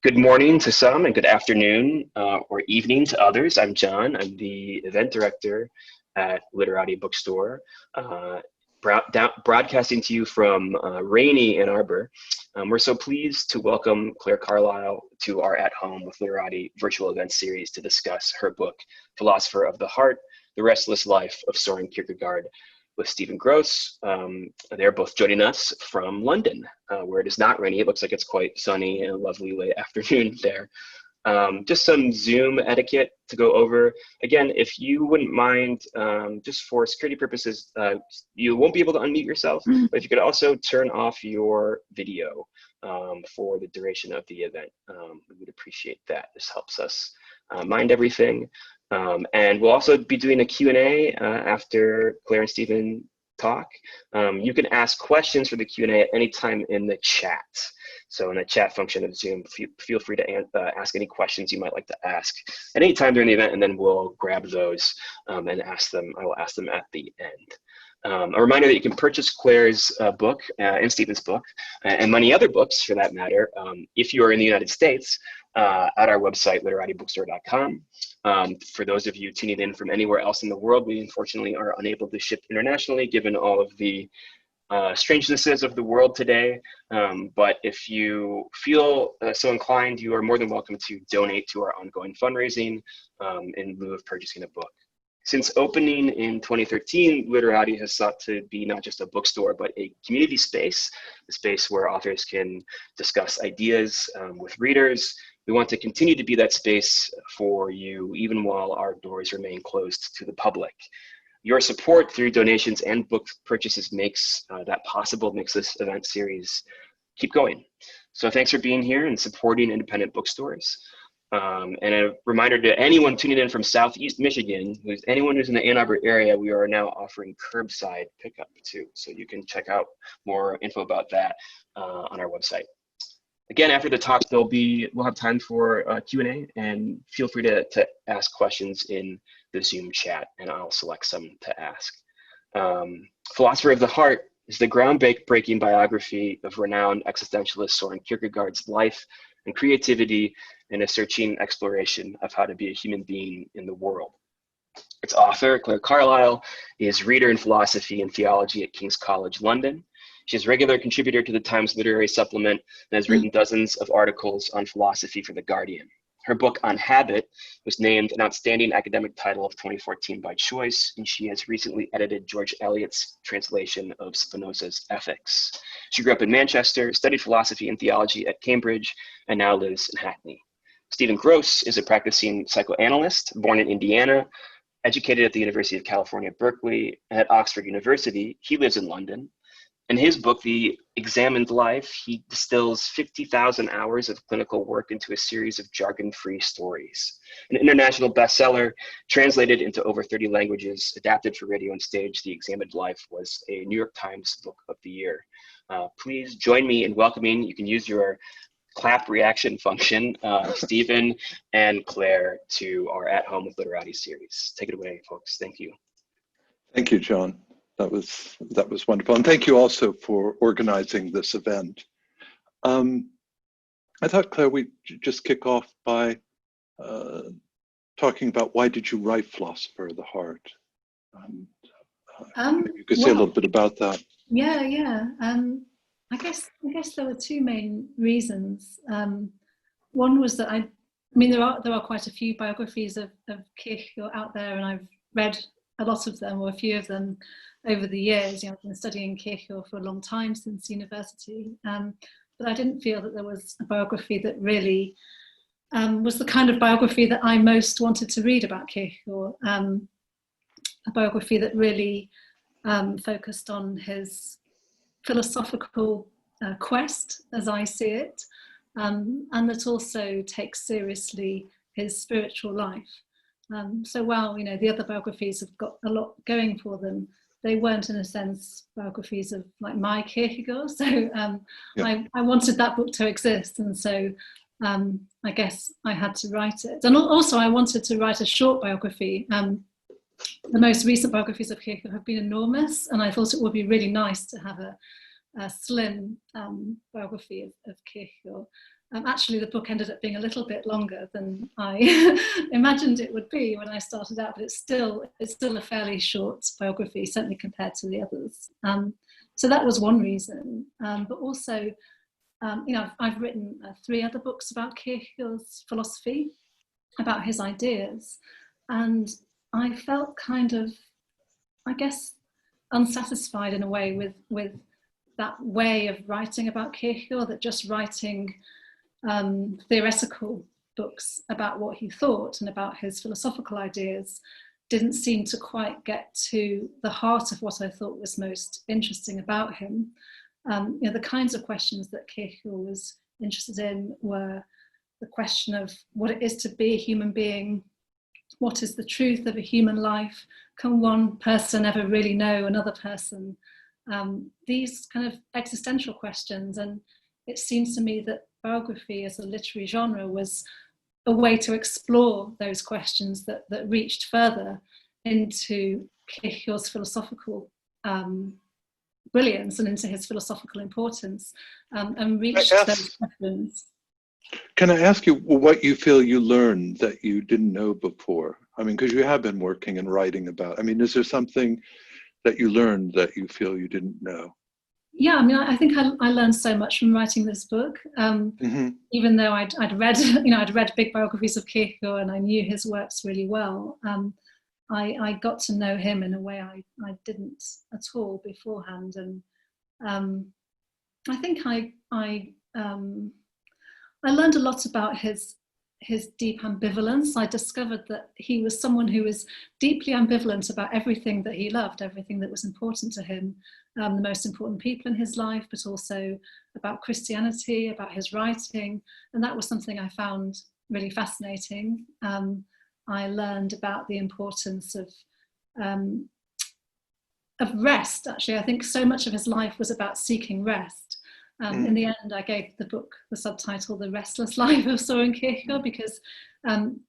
Good morning to some and good afternoon or evening to others. I'm John. I'm the event director at Literati Bookstore, broadcasting to you from rainy Ann Arbor. We're so pleased to welcome Clare Carlisle to our At Home with Literati virtual event series to discuss her book, Philosopher of the Heart, The Restless Life of Søren Kierkegaard, with Stephen Grosz. They're both joining us from London, where it is not rainy. It looks like it's quite sunny and a lovely late afternoon there. Just some Zoom etiquette to go over. Again, if you wouldn't mind, just for security purposes, you won't be able to unmute yourself, but if you could also turn off your video for the duration of the event, we would appreciate that. This helps us mind everything. And we'll also be doing a Q&A after Claire and Stephen talk. You can ask questions for the Q&A at any time in the chat. So in the chat function of Zoom, feel free to ask any questions you might like to ask at any time during the event, and then we'll grab those and ask them. I will ask them at the end. A reminder that you can purchase Claire's book and Stephen's book and many other books for that matter if you are in the United States at our website, literatibookstore.com. For those of you tuning in from anywhere else in the world, we unfortunately are unable to ship internationally given all of the strangenesses of the world today. But if you feel so inclined, you are more than welcome to donate to our ongoing fundraising in lieu of purchasing a book. Since opening in 2013, Literati has sought to be not just a bookstore, but a community space, a space where authors can discuss ideas with readers. We want to continue to be that space for you, even while our doors remain closed to the public. Your support through donations and book purchases makes that possible, makes this event series keep going. So thanks for being here and supporting independent bookstores. And a reminder to anyone tuning in from Southeast Michigan, anyone who's in the Ann Arbor area, we are now offering curbside pickup too. So you can check out more info about that on our website. Again, after the talk, we'll have time for Q&A, and feel free to ask questions in the Zoom chat, and I'll select some to ask. Philosopher of the Heart is the groundbreaking biography of renowned existentialist Søren Kierkegaard's life and creativity in a searching exploration of how to be a human being in the world. Its author, Clare Carlisle, is reader in philosophy and theology at King's College London. She's a regular contributor to the Times Literary Supplement and has written dozens of articles on philosophy for The Guardian. Her book On Habit was named an outstanding academic title of 2014 by Choice, and she has recently edited George Eliot's translation of Spinoza's Ethics. She grew up in Manchester, studied philosophy and theology at Cambridge, and now lives in Hackney. Stephen Grosz is a practicing psychoanalyst, born in Indiana, educated at the University of California, Berkeley, and at Oxford University. He lives in London. In his book, The Examined Life, he distills 50,000 hours of clinical work into a series of jargon-free stories. An international bestseller, translated into over 30 languages, adapted for radio and stage, The Examined Life was a New York Times Book of the Year. Please join me in welcoming, you can use your clap reaction function, Stephen and Claire to our At Home with Literati series. Take it away, folks. Thank you. Thank you, John. That was wonderful. And thank you also for organizing this event. I thought, Claire, we'd just kick off by talking about why did you write Philosopher of the Heart? Maybe you could say a little bit about that. Yeah. I guess there were two main reasons. One was that there are quite a few biographies of Kierkegaard out there, and I've read a lot of them, or a few of them, over the years. I've been studying Kierkegaard for a long time, since university, but I didn't feel that there was a biography that really was the kind of biography that I most wanted to read about Kierkegaard, a biography that really focused on his philosophical quest, as I see it, and that also takes seriously his spiritual life. So while the other biographies have got a lot going for them, they weren't, in a sense, biographies of like my Kierkegaard. So I wanted that book to exist, and so I guess I had to write it. And also I wanted to write a short biography. The most recent biographies of Kierkegaard have been enormous, and I thought it would be really nice to have a slim biography of Kierkegaard. Actually, the book ended up being a little bit longer than I imagined it would be when I started out, but it's still a fairly short biography, certainly compared to the others. So that was one reason, but also, I've written 3 other books about Kierkegaard's philosophy, about his ideas, and I felt kind of, I guess, unsatisfied in a way with that way of writing about Kierkegaard, that just writing theoretical books about what he thought and about his philosophical ideas didn't seem to quite get to the heart of what I thought was most interesting about him. The kinds of questions that Kierkegaard was interested in were the question of what it is to be a human being, what is the truth of a human life, can one person ever really know another person? These kind of existential questions, and it seems to me that biography as a literary genre was a way to explore those questions that reached further into Kierkegaard's philosophical brilliance and into his philosophical importance, and reached those questions. Can I ask you what you feel you learned that you didn't know before? I mean, because you have been working and writing about, I mean, is there something that you learned that you feel you didn't know? Yeah, I mean, I think I learned so much from writing this book. Even though I'd read big biographies of Kierkegaard and I knew his works really well, I got to know him in a way I didn't at all beforehand, and I think I learned a lot about his deep ambivalence. I discovered that he was someone who was deeply ambivalent about everything that he loved, everything that was important to him, the most important people in his life, but also about Christianity, about his writing. And that was something I found really fascinating. I learned about the importance of rest, actually. I think so much of his life was about seeking rest. In the end, I gave the book the subtitle "The Restless Life of Søren Kierkegaard" because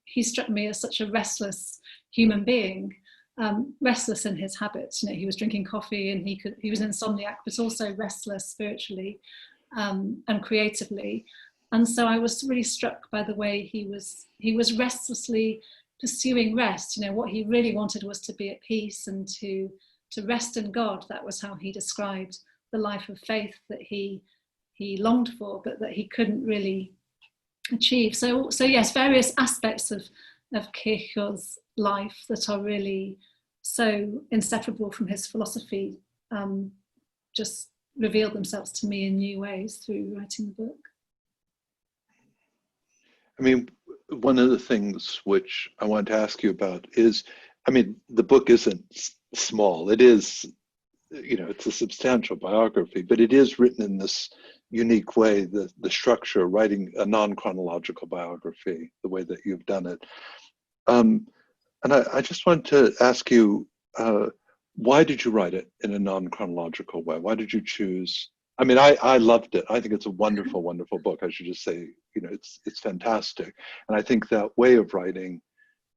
he struck me as such a restless human being, restless in his habits. You know, he was drinking coffee and he was insomniac, but also restless spiritually and creatively. And so I was really struck by the way he was restlessly pursuing rest. You know, what he really wanted was to be at peace and to rest in God. That was how he described the life of faith that he longed for, but that he couldn't really achieve. So yes, various aspects of Kierkegaard's life that are really so inseparable from his philosophy just revealed themselves to me in new ways through writing the book. I mean, one of the things which I wanted to ask you about is, I mean, the book isn't small. It is, you know, it's a substantial biography, but it is written in this unique way, the structure, writing a non-chronological biography, the way that you've done it. And I just wanted to ask you, why did you write it in a non-chronological way? Why did you choose? I mean, I loved it. I think it's a wonderful, wonderful book. I should just say, you know, it's fantastic. And I think that way of writing,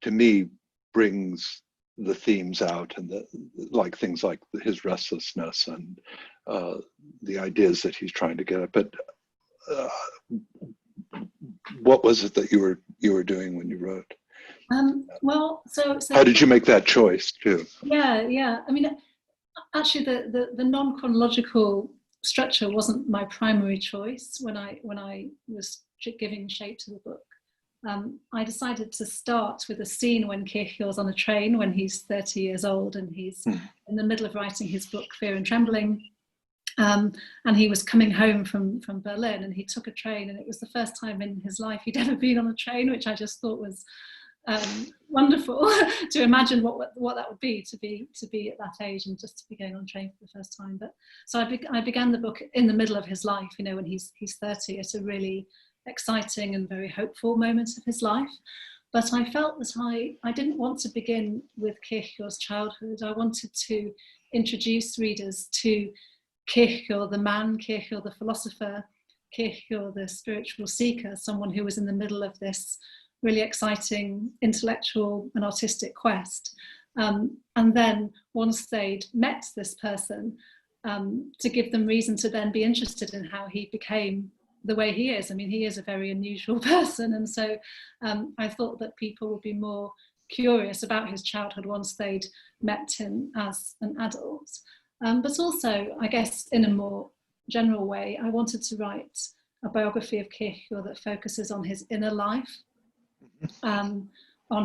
to me, brings the themes out, and like things like his restlessness and the ideas that he's trying to get at. But what was it that you were doing when you wrote? Well, so how did you make that choice too? Yeah. I mean, actually, the non-chronological structure wasn't my primary choice when I was giving shape to the book. I decided to start with a scene when Kierkegaard's on a train when he's 30 years old and he's in the middle of writing his book Fear and Trembling, and he was coming home from Berlin, and he took a train, and it was the first time in his life he'd ever been on a train, which I just thought was wonderful to imagine what that would be to be at that age and just to be going on a train for the first time. But so I began the book in the middle of his life, you know, when he's 30, at a really exciting and very hopeful moment of his life. But I felt that I didn't want to begin with Kierkegaard's childhood. I wanted to introduce readers to Kierkegaard the man, Kierkegaard the philosopher, Kierkegaard the spiritual seeker, someone who was in the middle of this really exciting intellectual and artistic quest. And then once they'd met this person, to give them reason to then be interested in how he became the way he is. I mean, he is a very unusual person, and so I thought that people would be more curious about his childhood once they'd met him as an adult. But also, I guess, in a more general way, I wanted to write a biography of Kierkegaard that focuses on his inner life, on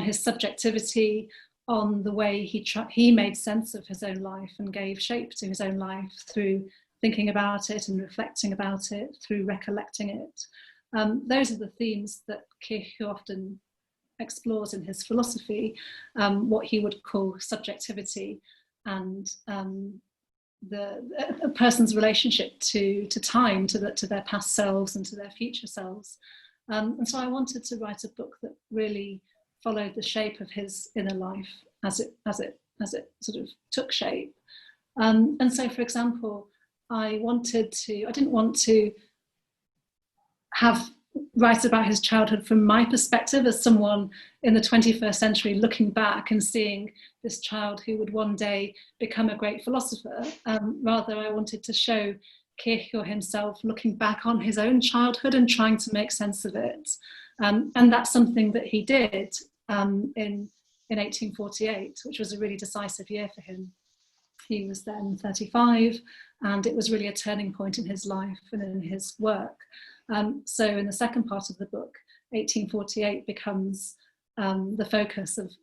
his subjectivity, on the way he made sense of his own life and gave shape to his own life through thinking about it and reflecting about it, through recollecting it. Those are the themes that Kierkegaard often explores in his philosophy, what he would call subjectivity and a person's relationship to time, to their past selves and to their future selves. And so I wanted to write a book that really followed the shape of his inner life as it sort of took shape. And so, for example, I didn't want to write about his childhood from my perspective as someone in the 21st century looking back and seeing this child who would one day become a great philosopher. Rather, I wanted to show Kierkegaard himself looking back on his own childhood and trying to make sense of it. And that's something that he did in 1848, which was a really decisive year for him. He was then 35, and it was really a turning point in his life and in his work. So in the second part of the book, 1848 becomes the focus of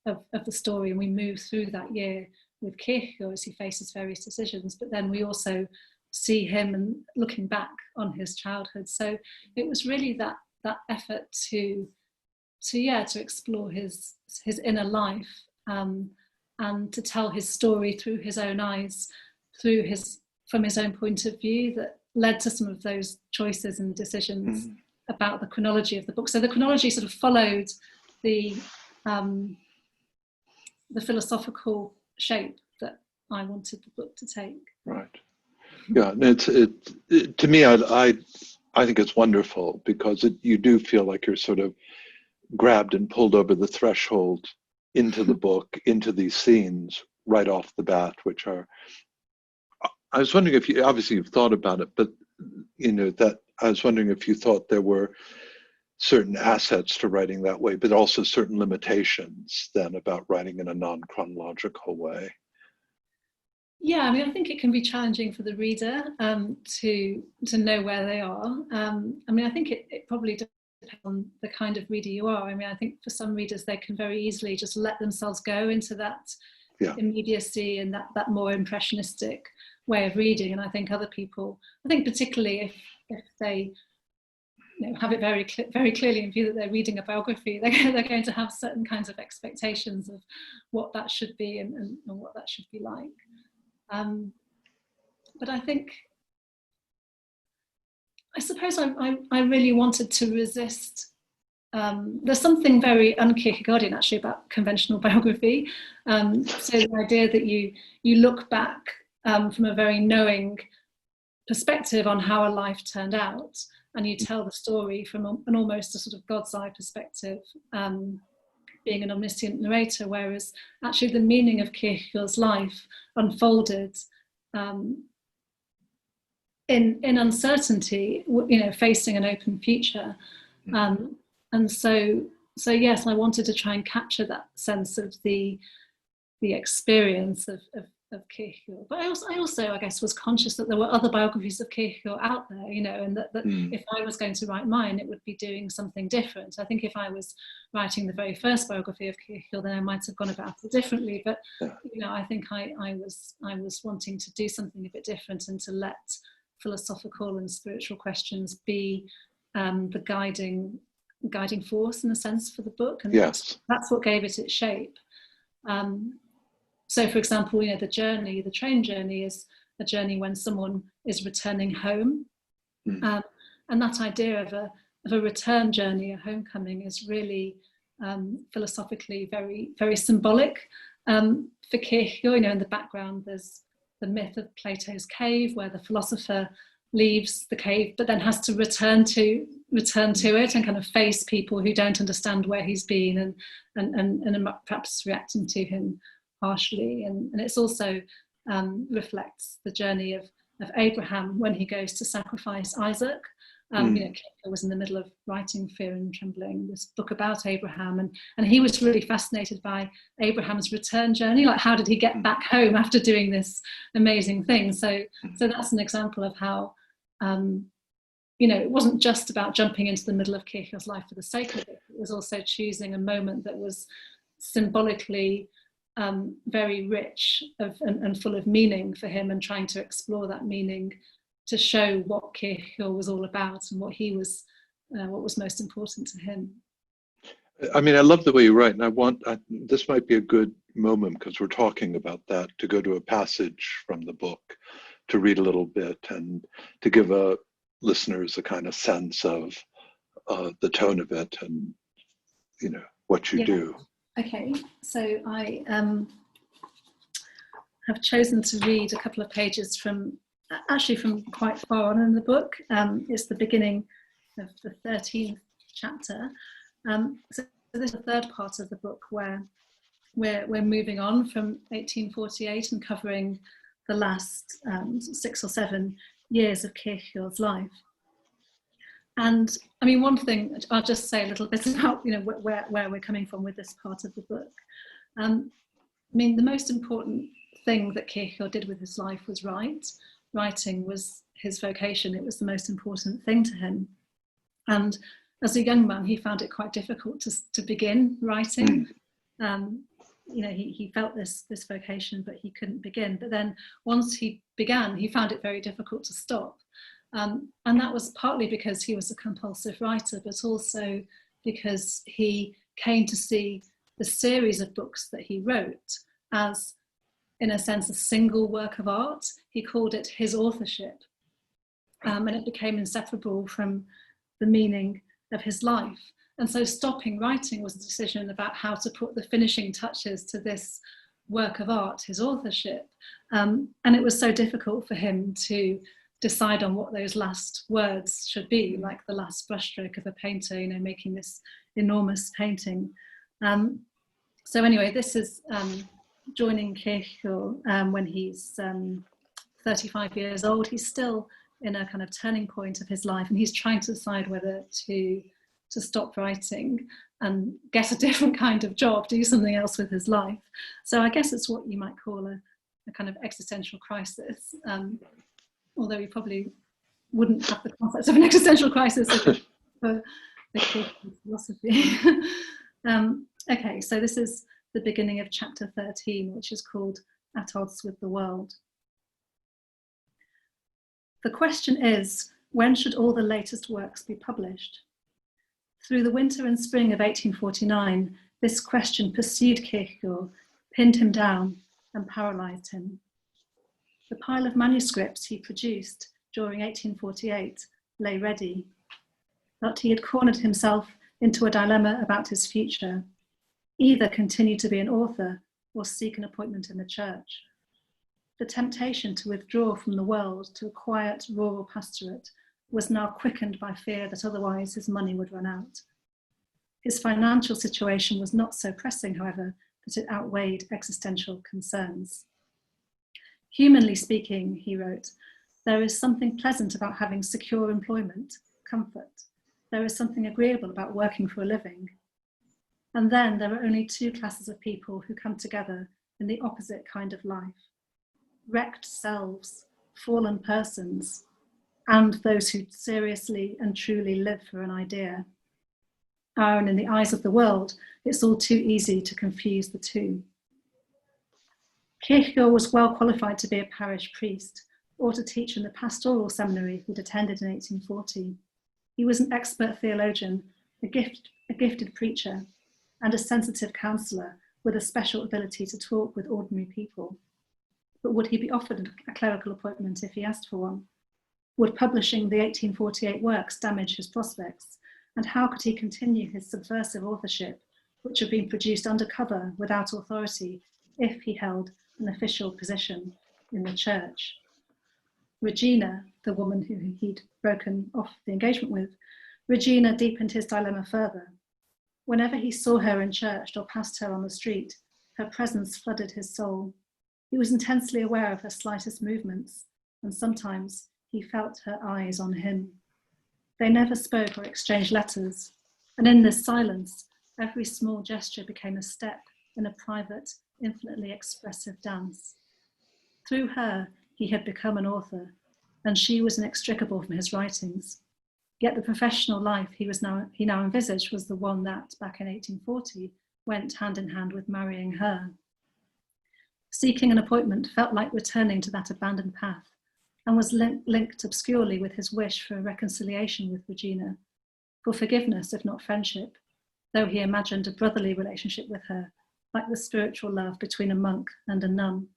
the story, and we move through that year with Kierkegaard as he faces various decisions, but then we also see him and looking back on his childhood. So it was really that effort to explore his inner life, and to tell his story through his own eyes, from his own point of view, that led to some of those choices and decisions about the chronology of the book. So the chronology sort of followed the philosophical shape that I wanted the book to take. Right. Yeah, and to me, I think it's wonderful because you do feel like you're sort of grabbed and pulled over the threshold into the book, into these scenes right off the bat, which are, I was wondering if obviously you've thought about it, but I was wondering if you thought there were certain assets to writing that way, but also certain limitations then about writing in a non-chronological way. Yeah, I mean, I think it can be challenging for the reader to know where they are. I mean, I think it probably depends on the kind of reader you are. I mean, I think for some readers, they can very easily just let themselves go into that immediacy and that more impressionistic way of reading. And I think other people, particularly if they have it very clearly in view that they're reading a biography, they're going to have certain kinds of expectations of what that should be and what that should be like. But I suppose I really wanted to resist. There's something very un-Kierkegaardian actually about conventional biography. So the idea that you look back from a very knowing perspective on how a life turned out, and you tell the story from an almost a sort of God's eye perspective, being an omniscient narrator, whereas actually the meaning of Kierkegaard's life unfolded in uncertainty, facing an open future. And so yes, I wanted to try and capture that sense of the experience of Kierkegaard. But I also, I guess, was conscious that there were other biographies of Kierkegaard out there, and that if I was going to write mine, it would be doing something different. I think if I was writing the very first biography of Kierkegaard, then I might have gone about it differently. But I think I was wanting to do something a bit different and to let philosophical and spiritual questions be the guiding force in a sense for the book, and that's what gave it its shape. So for example, the train journey is a journey when someone is returning home, and that idea of a return journey, a homecoming, is really philosophically very, very symbolic for Kierkegaard. In the background there's the myth of Plato's cave, where the philosopher leaves the cave but then has to return to it and kind of face people who don't understand where he's been and perhaps reacting to him harshly. And it's also reflects the journey of Abraham when he goes to sacrifice Isaac, Kierkegaard was in the middle of writing Fear and Trembling, this book about Abraham, and he was really fascinated by Abraham's return journey. Like, how did he get back home after doing this amazing thing? So that's an example of how, it wasn't just about jumping into the middle of Kierkegaard's life for the sake of it. It was also choosing a moment that was symbolically very rich and full of meaning for him, and trying to explore that meaning to show what Kierkegaard was all about and what was most important to him. I mean, I love the way you write, and this might be a good moment, because we're talking about that, to go to a passage from the book, to read a little bit, and to give listeners a kind of sense of the tone of it, and what you do. Okay, so I have chosen to read a couple of pages from quite far on in the book. It's the beginning of the 13th chapter. So this is the third part of the book, where we're moving on from 1848 and covering the last 6 or 7 years of Kierkegaard's life. And I mean, one thing, I'll just say a little bit about where we're coming from with this part of the book. I mean, the most important thing that Kierkegaard did with his life was write. Writing was his vocation. It was the most important thing to him. And as a young man, he found it quite difficult to begin writing. He felt this vocation, but he couldn't begin. But then once he began, he found it very difficult to stop. And that was partly because he was a compulsive writer, but also because he came to see the series of books that he wrote as, in a sense, a single work of art. He called it his authorship, and it became inseparable from the meaning of his life. And so stopping writing was a decision about how to put the finishing touches to this work of art, his authorship. And it was so difficult for him to decide on what those last words should be, like the last brushstroke of a painter, making this enormous painting. So anyway, this is joining Kierkegaard when he's 35 years old. He's still in a kind of turning point of his life, and he's trying to decide whether to stop writing and get a different kind of job, do something else with his life. So I guess it's what you might call a kind of existential crisis, although he probably wouldn't have the concept of an existential crisis for the Kierkegaard philosophy. Okay, so this is the beginning of chapter 13, which is called At Odds with the World. The question is, when should all the latest works be published? Through the winter and spring of 1849, this question pursued Kierkegaard, pinned him down, and paralysed him. The pile of manuscripts he produced during 1848 lay ready, but he had cornered himself into a dilemma about his future: either continue to be an author or seek an appointment in the church. The temptation to withdraw from the world to a quiet rural pastorate was now quickened by fear that otherwise his money would run out. His financial situation was not so pressing, however, that it outweighed existential concerns. Humanly speaking, he wrote, there is something pleasant about having secure employment, comfort. There is something agreeable about working for a living. And then there are only 2 classes of people who come together in the opposite kind of life: wrecked selves, fallen persons, and those who seriously and truly live for an idea. And in the eyes of the world, it's all too easy to confuse the two. Kierkegaard was well qualified to be a parish priest or to teach in the pastoral seminary he'd attended in 1840. He was an expert theologian, a gifted preacher, and a sensitive counsellor with a special ability to talk with ordinary people. But would he be offered a clerical appointment if he asked for one? Would publishing the 1848 works damage his prospects? And how could he continue his subversive authorship, which had been produced undercover without authority, if he held an official position in the church? Regina, the woman who he'd broken off the engagement with, Regina deepened his dilemma further. Whenever he saw her in church or passed her on the street, her presence flooded his soul. He was intensely aware of her slightest movements, and sometimes he felt her eyes on him. They never spoke or exchanged letters, and in this silence, every small gesture became a step in a private, infinitely expressive dance. Through her, he had become an author, and she was inextricable from his writings. Yet the professional life he now envisaged was the one that, back in 1840, went hand in hand with marrying her. Seeking an appointment felt like returning to that abandoned path, and was linked obscurely with his wish for a reconciliation with Regina, for forgiveness if not friendship, though he imagined a brotherly relationship with her, like the spiritual love between a monk and a nun.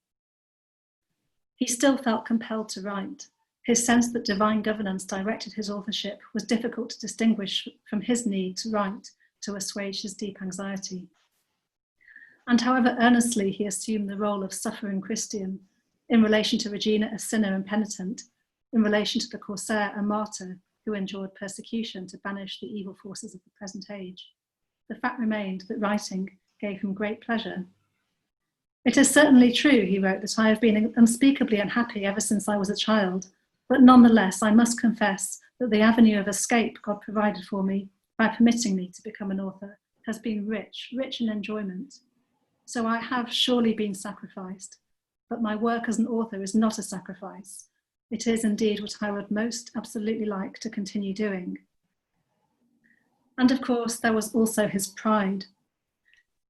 He still felt compelled to write. His sense that divine governance directed his authorship was difficult to distinguish from his need to write to assuage his deep anxiety. And however earnestly he assumed the role of suffering Christian, in relation to Regina a sinner and penitent, in relation to the Corsair a martyr who endured persecution to banish the evil forces of the present age, the fact remained that writing gave him great pleasure. It is certainly true, he wrote, that I have been unspeakably unhappy ever since I was a child, but nonetheless I must confess that the avenue of escape God provided for me by permitting me to become an author has been rich in enjoyment. So I have surely been sacrificed, but my work as an author is not a sacrifice. It is indeed what I would most absolutely like to continue doing. And of course, there was also his pride.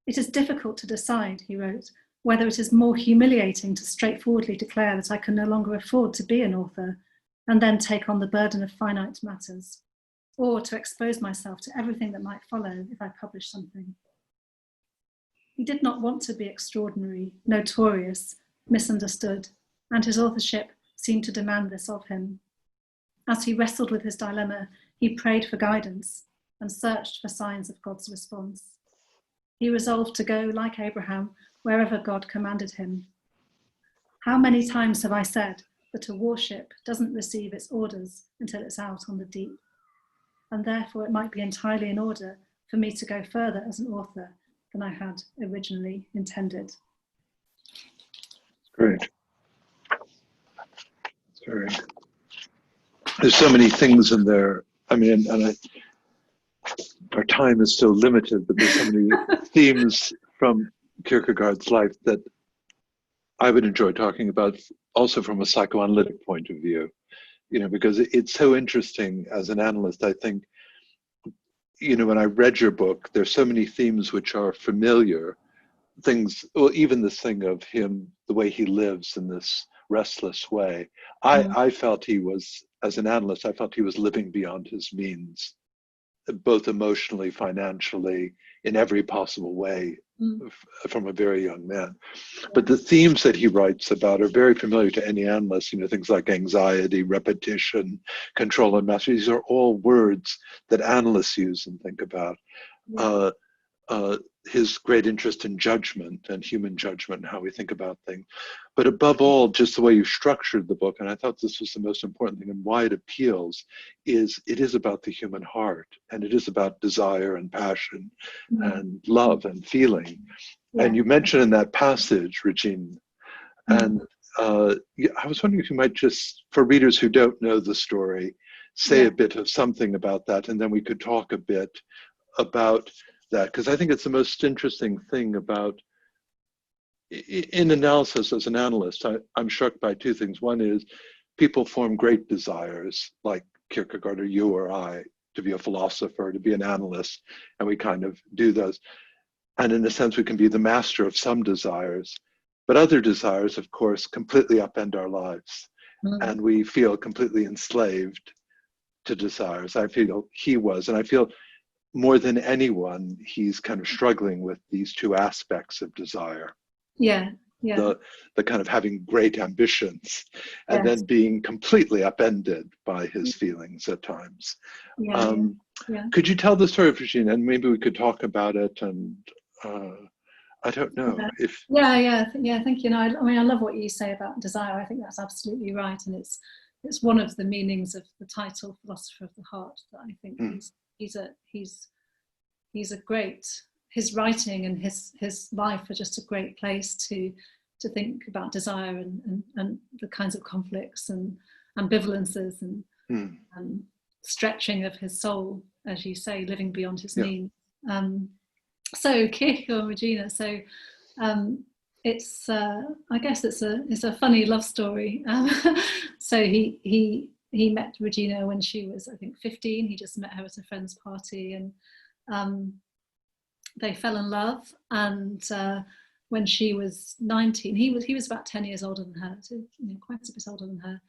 It is difficult to decide, he wrote, whether it is more humiliating to straightforwardly declare that I can no longer afford to be an author and then take on the burden of finite matters, or to expose myself to everything that might follow if I published something. He did not want to be extraordinary, notorious, misunderstood, and his authorship seemed to demand this of him. As he wrestled with his dilemma, he prayed for guidance and searched for signs of God's response. He resolved to go, like Abraham, wherever God commanded him. How many times have I said that a warship doesn't receive its orders until it's out on the deep? And therefore it might be entirely in order for me to go further as an author than I had originally intended. Great. Very. There's so many things in there. I mean, our time is so limited, but there's so many themes from Kierkegaard's life that I would enjoy talking about, also from a psychoanalytic point of view, because it's so interesting as an analyst. I think, when I read your book, there's so many themes which are familiar, things, well, even this thing of him, the way he lives in this restless way. I felt he was, as an analyst, I felt he was living beyond his means, both emotionally, financially, in every possible way, from a very young man. But the themes that he writes about are very familiar to any analyst, things like anxiety, repetition, control and mastery. These are all words that analysts use and think about. His great interest in judgment and human judgment and how we think about things. But above all, just the way you structured the book, and I thought this was the most important thing and why it appeals, is it is about the human heart, and it is about desire and passion and love and feeling. And you mentioned in that passage, Regine, and I was wondering if you might just, for readers who don't know the story, say a bit of something about that, and then we could talk a bit about that, because I think it's the most interesting thing about, in analysis as an analyst, I'm struck by two things. One is people form great desires, like Kierkegaard or you or I, to be a philosopher, to be an analyst, and we kind of do those. And in a sense, we can be the master of some desires, but other desires, of course, completely upend our lives. And we feel completely enslaved to desires. I feel he was, and I feel more than anyone, he's kind of struggling with these two aspects of desire. The kind of having great ambitions and then being completely upended by his feelings at times. Could you tell the story of Regina, and maybe we could talk about it, and I don't know if... Thank you. I love what you say about desire. I think that's absolutely right, and it's one of the meanings of the title Philosopher of the Heart that I think he's a great, his writing and his life are just a great place to think about desire and the kinds of conflicts and ambivalences and stretching of his soul, as you say, living beyond his Yeah. means. So Kierkegaard and Regina. So it's I guess it's a funny love story. So he met Regina when she was, I think, 15. He just met her at a friend's party, and they fell in love. And when she was 19, he was about 10 years older than her, so quite a bit older than her.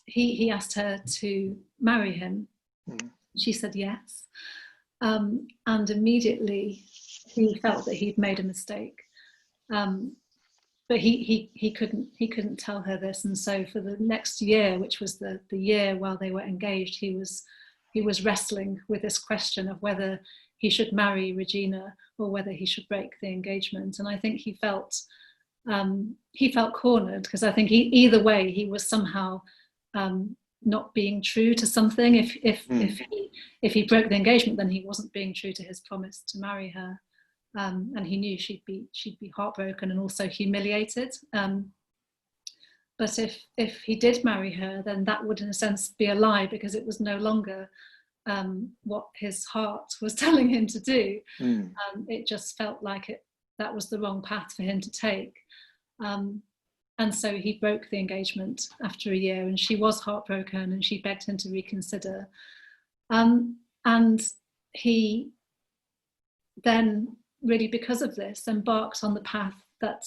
He asked her to marry him. Mm. She said yes, and immediately he felt that he'd made a mistake. But he couldn't tell her this, and so for the next year, which was the year while they were engaged, he was wrestling with this question of whether he should marry Regina or whether he should break the engagement. And I think he felt cornered, because I think either way he was somehow not being true to something. If he broke the engagement, then he wasn't being true to his promise to marry her. And he knew she'd be heartbroken and also humiliated. But if he did marry her, then that would, in a sense, be a lie, because it was no longer what his heart was telling him to do. It just felt like that was the wrong path for him to take. And so he broke the engagement after a year, and she was heartbroken, and she begged him to reconsider. And he then, really because of this, embarked on the path that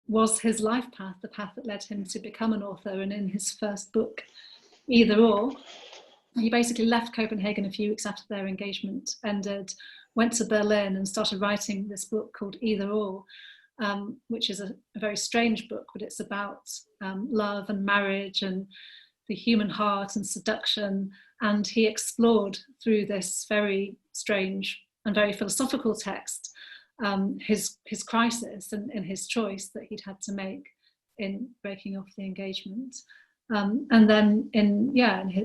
was his life path, the path that led him to become an author. And in his first book, Either Or, he basically left Copenhagen a few weeks after their engagement ended, went to Berlin and started writing this book called Either Or, which is a very strange book, but it's about love and marriage and the human heart and seduction. And he explored through this very strange and very philosophical text his crisis and his choice that he'd had to make in breaking off the engagement. And then in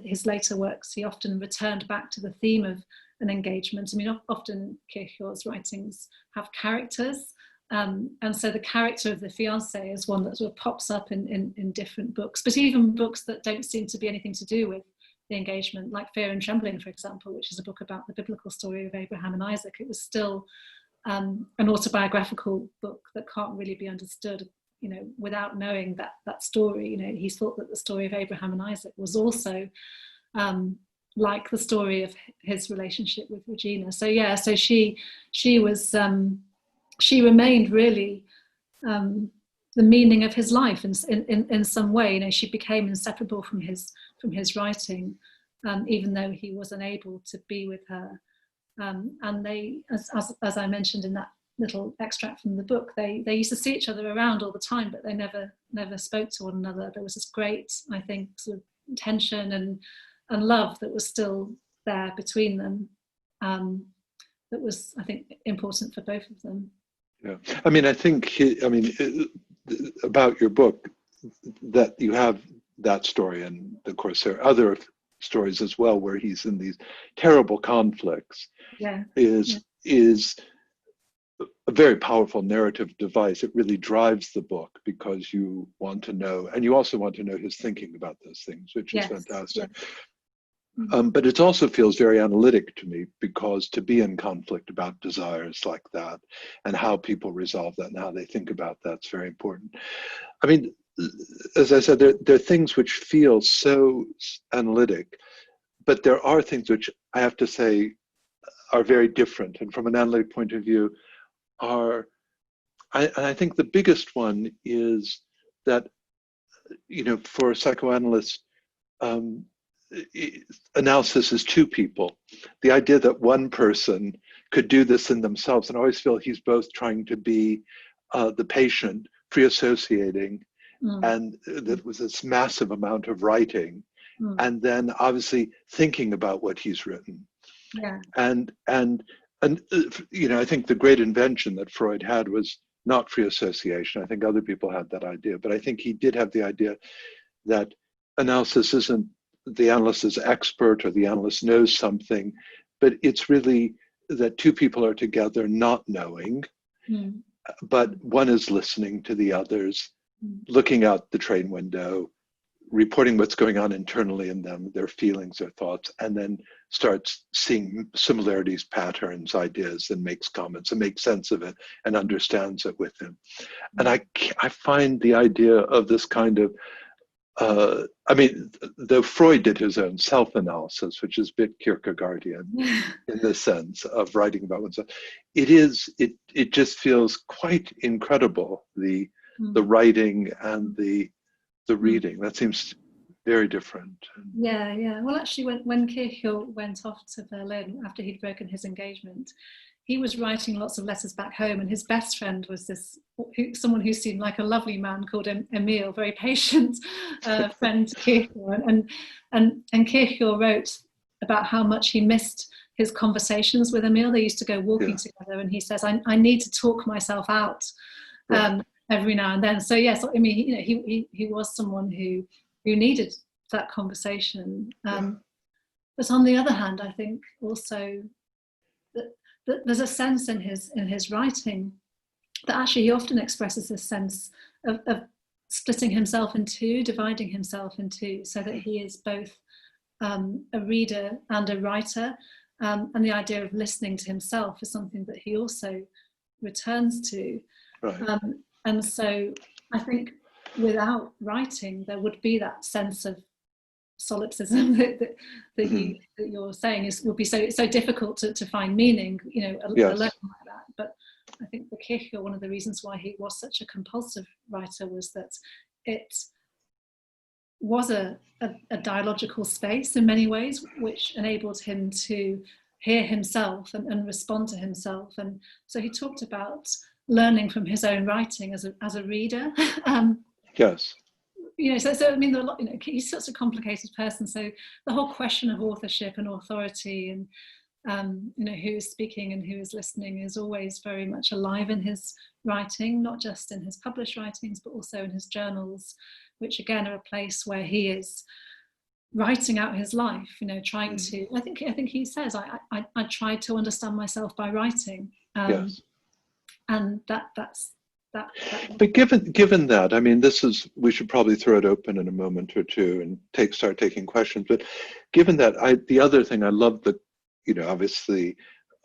his later works, he often returned back to the theme of an engagement. I mean, often Kierkegaard's writings have characters, and so the character of the fiancé is one that sort of pops up in different books, but even books that don't seem to be anything to do with the engagement, like Fear and Trembling, for example, which is a book about the biblical story of Abraham and Isaac. It was still an autobiographical book that can't really be understood, without knowing that story. He thought that the story of Abraham and Isaac was also like the story of his relationship with Regina. So she was she remained really the meaning of his life in some way. She became inseparable from his writing, even though he was unable to be with her. And they, as I mentioned in that little extract from the book, they used to see each other around all the time, but they never spoke to one another. There was this great, I think, sort of tension and love that was still there between them, that was, I think, important for both of them. Yeah, I mean, I think about your book, that you have that story, and of course there are other stories as well where he's in these terrible conflicts. Is a very powerful narrative device. It really drives the book, because you want to know, and you also want to know his thinking about those things, which is fantastic. But it also feels very analytic to me, because to be in conflict about desires like that and how people resolve that and how they think about that's very important. I mean, as I said, there are things which feel so analytic, but there are things which I have to say are very different, and from an analytic point of view I think the biggest one is that, for a psychoanalyst, analysis is two people. The idea that one person could do this in themselves, and I always feel he's both trying to be the patient, free associating, and that was this massive amount of writing, and then obviously thinking about what he's written. And I think the great invention that Freud had was not free association. I think other people had that idea, but I think he did have the idea that analysis isn't the analyst is expert or the analyst knows something, but it's really that two people are together not knowing, but one is listening to the others, looking out the train window, reporting what's going on internally in them, their feelings, their thoughts, and then starts seeing similarities, patterns, ideas, and makes comments and makes sense of it and understands it with him. And I find the idea of this kind of, though Freud did his own self-analysis, which is a bit Kierkegaardian in the sense of writing about oneself, it just feels quite incredible, the writing and the reading. That seems very different. Yeah. Well, actually, when Kierkegaard went off to Berlin after he'd broken his engagement, he was writing lots of letters back home, and his best friend was someone who seemed like a lovely man called Emil, very patient friend to Kierkegaard. And Kierkegaard wrote about how much he missed his conversations with Emil. They used to go walking together, and he says, I need to talk myself out every now and then. So yes, I mean, he was someone who needed that conversation. But on the other hand, I think also that there's a sense in his writing that actually he often expresses this sense of splitting himself in two, dividing himself in two, so that he is both a reader and a writer. And the idea of listening to himself is something that he also returns to. Right. And so I think without writing, there would be that sense of solipsism that you're saying would be so difficult to find meaning, alone like that. But I think for Kierkegaard, one of the reasons why he was such a compulsive writer was that it was a dialogical space in many ways, which enabled him to hear himself and respond to himself. And so he talked about learning from his own writing as a reader. Yes. So I mean, he's such a complicated person. So the whole question of authorship and authority, and who is speaking and who is listening, is always very much alive in his writing, not just in his published writings, but also in his journals, which again are a place where he is writing out his life. Trying to. I think he says, I tried to understand myself by writing. Yes. And that's. But given that, I mean, we should probably throw it open in a moment or two and start taking questions. But given that, the other thing I love, obviously,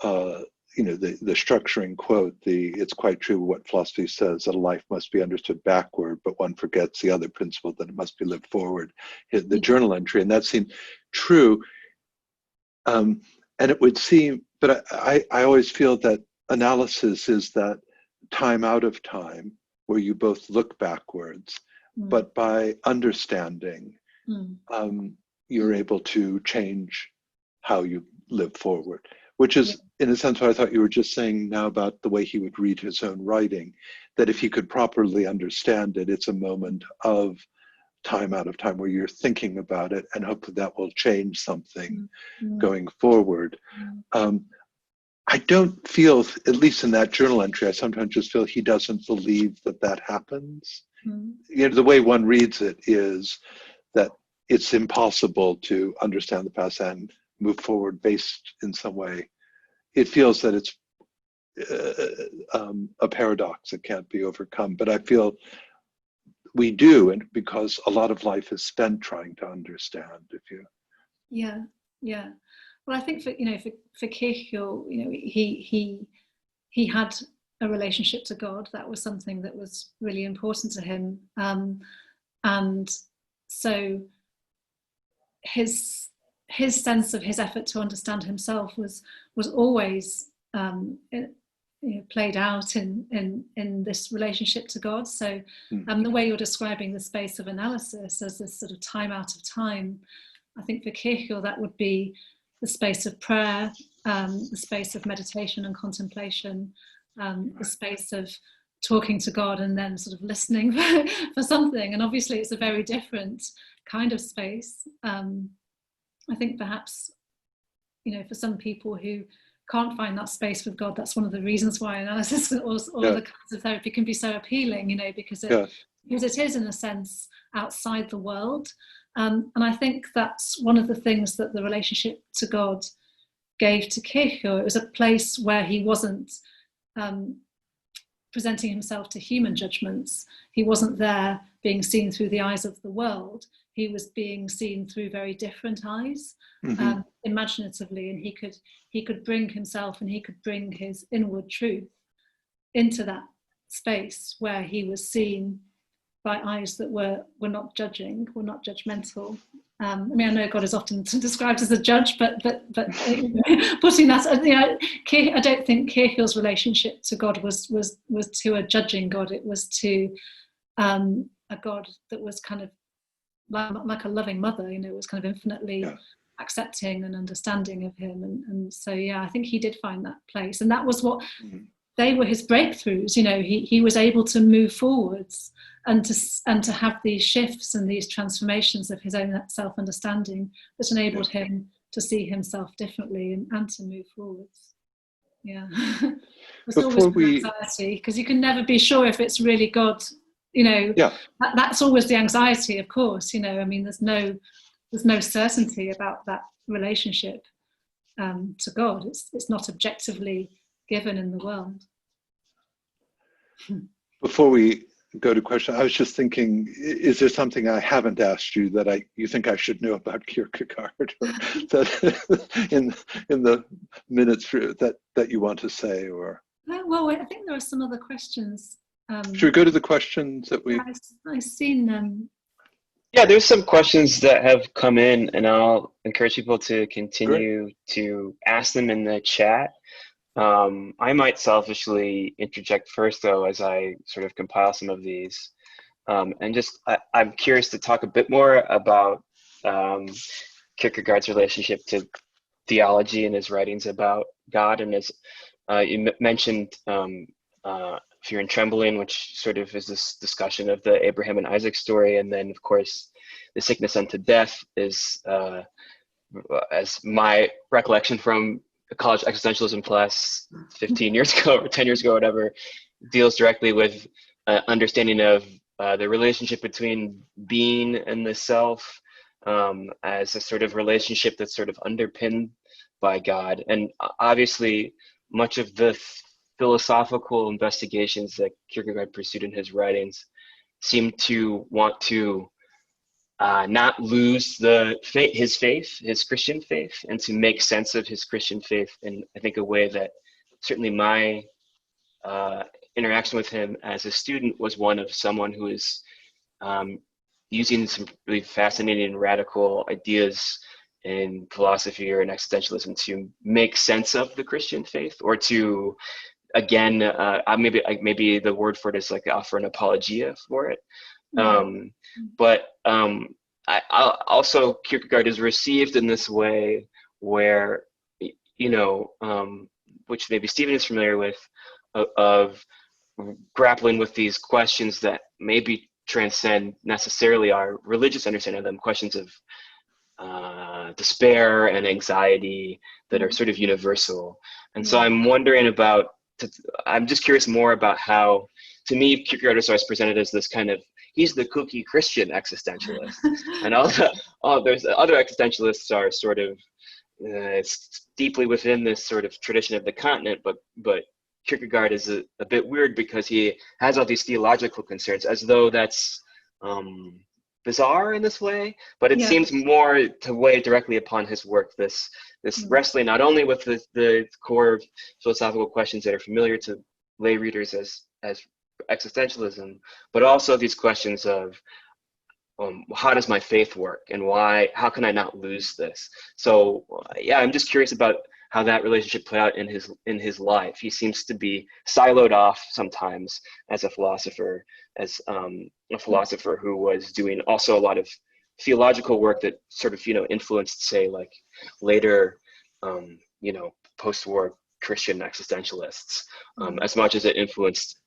the structuring quote, it's quite true what philosophy says, that a life must be understood backward, but one forgets the other principle, that it must be lived forward, the journal entry. And that seemed true. And it would seem, but I always feel that analysis is that time out of time, where you both look backwards, but by understanding, you're able to change how you live forward, which is in a sense what I thought you were just saying now about the way he would read his own writing, that if he could properly understand it, it's a moment of time out of time where you're thinking about it, and hopefully that will change something going forward. I don't feel, at least in that journal entry, I sometimes just feel he doesn't believe that happens. The way one reads it is that it's impossible to understand the past and move forward based in some way. It feels that it's a paradox that can't be overcome. But I feel we do, and because a lot of life is spent trying to understand. Yeah. Well, I think for Kierkegaard, he had a relationship to God. That was something that was really important to him, and so his sense of his effort to understand himself was always played out in this relationship to God. So the way you're describing the space of analysis as this sort of time out of time, I think for Kierkegaard that would be the space of prayer, the space of meditation and contemplation, the space of talking to God and then sort of listening for something. And obviously it's a very different kind of space. I think perhaps, for some people who can't find that space with God, that's one of the reasons why analysis or other kinds of therapy can be so appealing, because it is in a sense outside the world. And I think that's one of the things that the relationship to God gave to Kierkegaard. It was a place where he wasn't presenting himself to human judgments. He wasn't there being seen through the eyes of the world. he was being seen through very different eyes, imaginatively, and he could bring himself and he could bring his inward truth into that space where he was seen by eyes that were not judging, were not judgmental. I mean, I know God is often described as a judge, but putting that, I don't think Kierkegaard's relationship to God was to a judging God. It was to a God that was kind of like a loving mother. It was kind of infinitely accepting and understanding of him, and so I think he did find that place, and that was what they were his breakthroughs. He was able to move forwards and to have these shifts and these transformations of his own self-understanding that enabled him to see himself differently and to move forwards. There's always anxiety, because you can never be sure if it's really God. That's always the anxiety, of course. I mean, there's no certainty about that relationship to God. It's not objectively given in the world. Before we go to question, I was just thinking, is there something I haven't asked you that you think I should know about Kierkegaard, or that in the minutes that you want to say? Or well, I think there are some other questions. Should we go to the questions that I've seen them? Yeah, there's some questions that have come in, and I'll encourage people to continue to ask them in the chat. I might selfishly interject first, though, as I sort of compile some of these. And I'm curious to talk a bit more about Kierkegaard's relationship to theology and his writings about God. And as you mentioned, Fear and Trembling, which sort of is this discussion of the Abraham and Isaac story. And then, of course, The Sickness Unto Death is, as my recollection from a college existentialism class 15 years ago or 10 years ago, whatever, deals directly with understanding of the relationship between being and the self as a sort of relationship that's sort of underpinned by God. And obviously, much of the philosophical investigations that Kierkegaard pursued in his writings seem to want to not lose his faith, his Christian faith, and to make sense of his Christian faith in, I think, a way that certainly my interaction with him as a student was one of someone who is using some really fascinating and radical ideas in philosophy or in existentialism to make sense of the Christian faith, or to, again, maybe the word for it is like offer an apologia for it. But I also, Kierkegaard is received in this way where, which maybe Stephen is familiar with, of grappling with these questions that maybe transcend necessarily our religious understanding of them, questions of despair and anxiety that are sort of universal. And so I'm just curious more about how, to me, Kierkegaard is always presented as this kind of, he's the kooky Christian existentialist. And there's other existentialists are sort of deeply within this sort of tradition of the continent, but Kierkegaard is a bit weird because he has all these theological concerns, as though that's bizarre in this way, but it seems more to weigh directly upon his work, this wrestling not only with the core philosophical questions that are familiar to lay readers as existentialism, but also these questions of how does my faith work, and how can I not lose this? So I'm just curious about how that relationship played out in his life. He seems to be siloed off sometimes as a philosopher, who was doing also a lot of theological work that sort of influenced, say, like later post-war Christian existentialists, as much as it influenced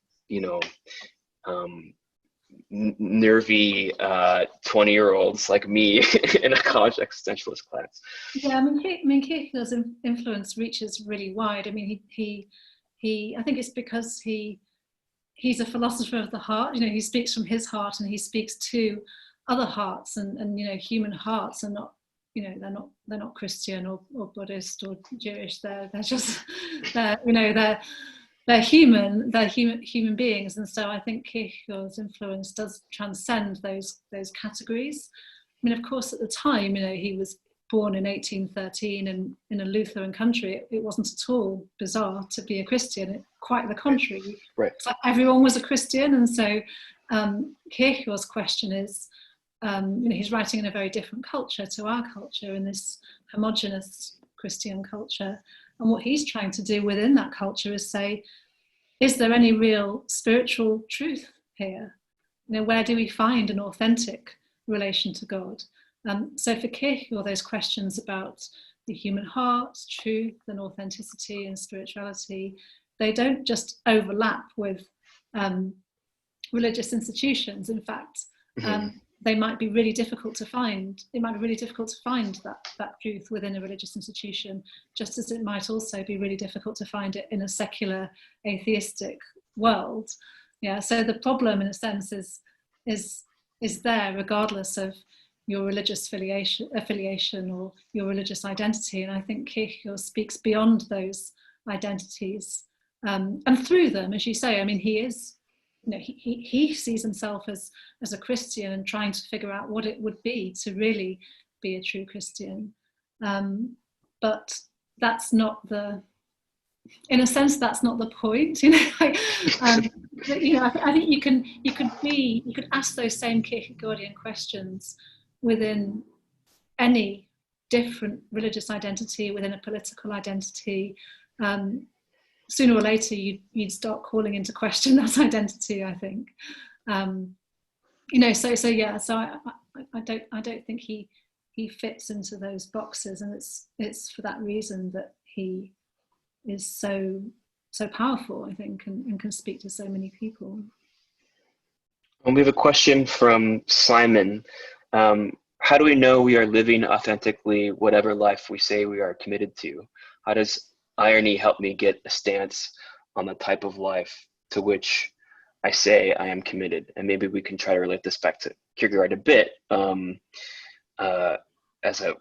nervy 20-year-olds like me in a college existentialist class. I mean Kierkegaard's influence reaches really wide. I mean, he I think it's because he's a philosopher of the heart. He speaks from his heart, and he speaks to other hearts, and human hearts are not, they're not Christian or Buddhist or Jewish. They're human beings. And so I think Kierkegaard's influence does transcend those categories. mean, of course, at the time, he was born in 1813 and in a Lutheran country. It wasn't at all bizarre to be a Christian. Quite the contrary. Right. Like everyone was a Christian, and so Kierkegaard's question is, he's writing in a very different culture to our culture, in this homogenous Christian culture. And what he's trying to do within that culture is say, is there any real spiritual truth here? Where do we find an authentic relation to God? So for Kierkegaard, those questions about the human heart, truth and authenticity and spirituality, they don't just overlap with religious institutions. In fact, they might be really difficult to find. It might be really difficult to find that truth within a religious institution, just as it might also be really difficult to find it in a secular, atheistic world. Yeah. So the problem, in a sense, is there regardless of your religious affiliation or your religious identity. And I think Kierkegaard speaks beyond those identities, and through them, as you say. I mean, he is. He sees himself as a Christian and trying to figure out what it would be to really be a true Christian. But that's not in a sense, that's not the point. I think you could ask those same Kierkegaardian questions within any different religious identity, within a political identity. Sooner or later you'd start calling into question that identity, I think. So I don't think he fits into those boxes, and it's for that reason that he is so powerful, I think, and can speak to so many people. And we have a question from Simon. How do we know we are living authentically whatever life we say we are committed to? How does irony help me get a stance on the type of life to which I say I am committed? And maybe we can try to relate this back to Kierkegaard a bit, as a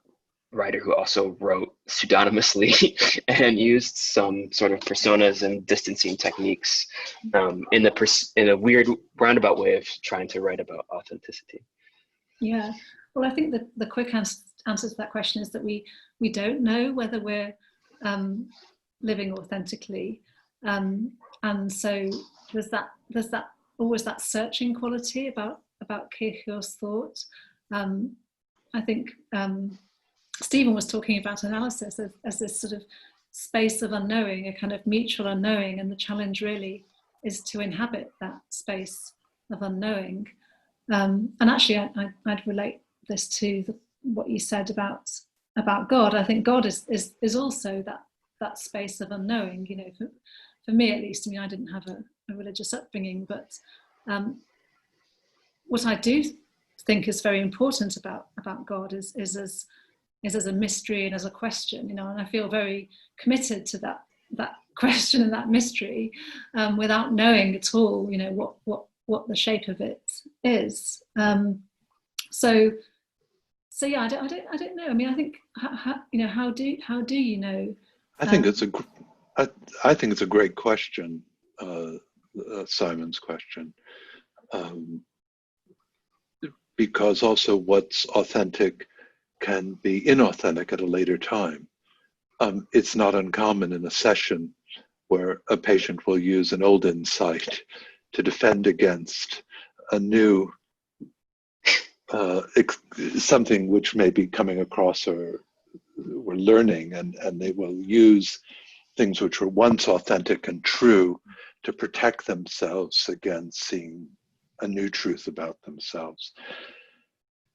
writer who also wrote pseudonymously and used some sort of personas and distancing techniques in a weird roundabout way of trying to write about authenticity. Yeah. Well, I think the quick answer to that question is that we don't know whether we're living authentically, and so there's always that searching quality about Kierkegaard's thought. I think Stephen was talking about analysis as this sort of space of unknowing, a kind of mutual unknowing, and the challenge really is to inhabit that space of unknowing. And actually, I'd relate this to what you said about God. I think God is also that space of unknowing. For me at least. I mean, I didn't have a religious upbringing, but what I do think is very important about God is as a mystery and as a question, and I feel very committed to that question and that mystery, without knowing at all, what the shape of it is. So yeah, I don't know. I mean, I think how do you know? I think it's a great question, Simon's question, because also what's authentic can be inauthentic at a later time. It's not uncommon in a session where a patient will use an old insight to defend against a new something which may be coming across or we're learning, and they will use things which were once authentic and true to protect themselves against seeing a new truth about themselves.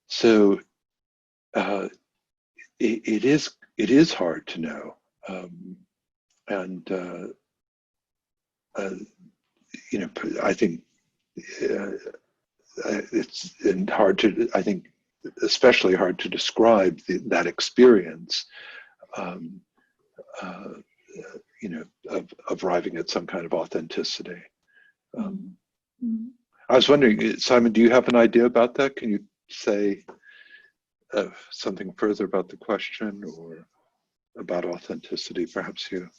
So it is hard to know, I think it's hard to, I think, especially hard to describe that experience, of arriving at some kind of authenticity. I was wondering, Simon, do you have an idea about that? Can you say something further about the question or about authenticity, perhaps you?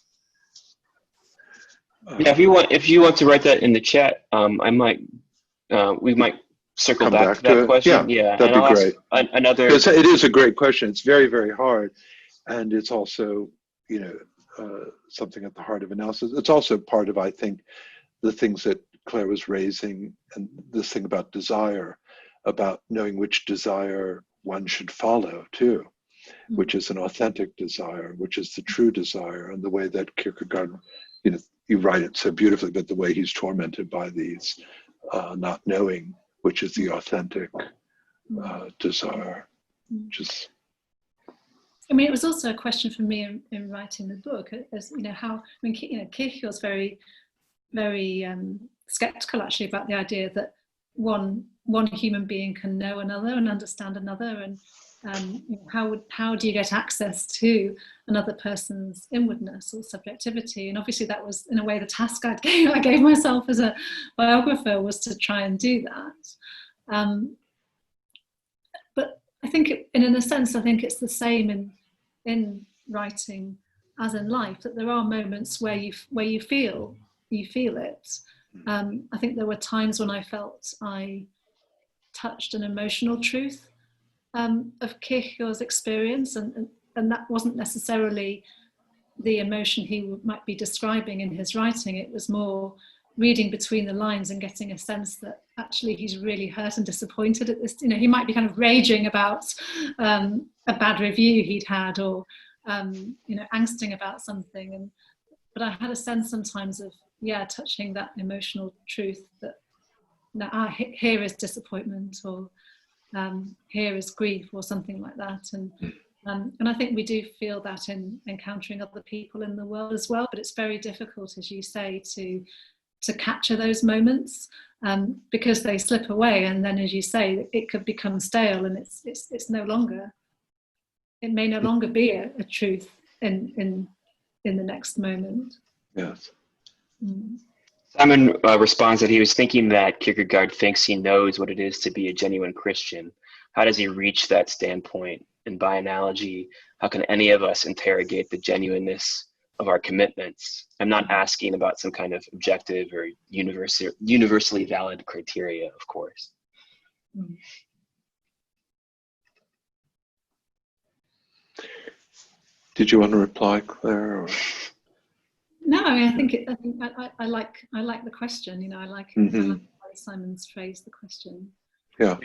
Yeah, if you want to write that in the chat, we might circle come back back to that to it? question? Yeah, Yeah, that'd and be I'll great. ask another. It is a great question. It's very, very hard. And it's also, you know, something at the heart of analysis. It's also part of, I think, the things that Claire was raising, and this thing about desire, about knowing which desire one should follow too, which is an authentic desire, which is the true desire, and the way that Kierkegaard, you know, you write it so beautifully, but the way he's tormented by these not knowing, which is the authentic desire, which is. I mean, it was also a question for me in writing the book, as you know, how, I mean, you know, Kierkegaard's very, very skeptical actually about the idea that one human being can know another and understand another, and you know, how do you get access to another person's inwardness or subjectivity? And obviously that was in a way the task I gave myself as a biographer, was to try and do that. But I think in a sense, I think it's the same in writing as in life, that there are moments where you feel it. I think there were times when I felt I touched an emotional truth of Kierkegaard's experience, and that wasn't necessarily the emotion he might be describing in his writing. It was more reading between the lines and getting a sense that actually he's really hurt and disappointed at this. You know, he might be kind of raging about a bad review he'd had, or you know, angsting about something. But I had a sense sometimes of, yeah, touching that emotional truth, that here is disappointment, or here is grief, or something like that. And I think we do feel that in encountering other people in the world as well, but it's very difficult, as you say, to capture those moments, because they slip away, and then, as you say, it could become stale, and it's no longer, it may no longer be a truth in the next moment. Yes. Simon responds that he was thinking that Kierkegaard thinks he knows what it is to be a genuine Christian. How does he reach that standpoint? And by analogy, how can any of us interrogate the genuineness of our commitments? I'm not asking about some kind of objective or universally valid criteria, of course. Did you want to reply, Claire? Or? No, I think I like the question. You know, I like how Simon's phrased the question. Yeah,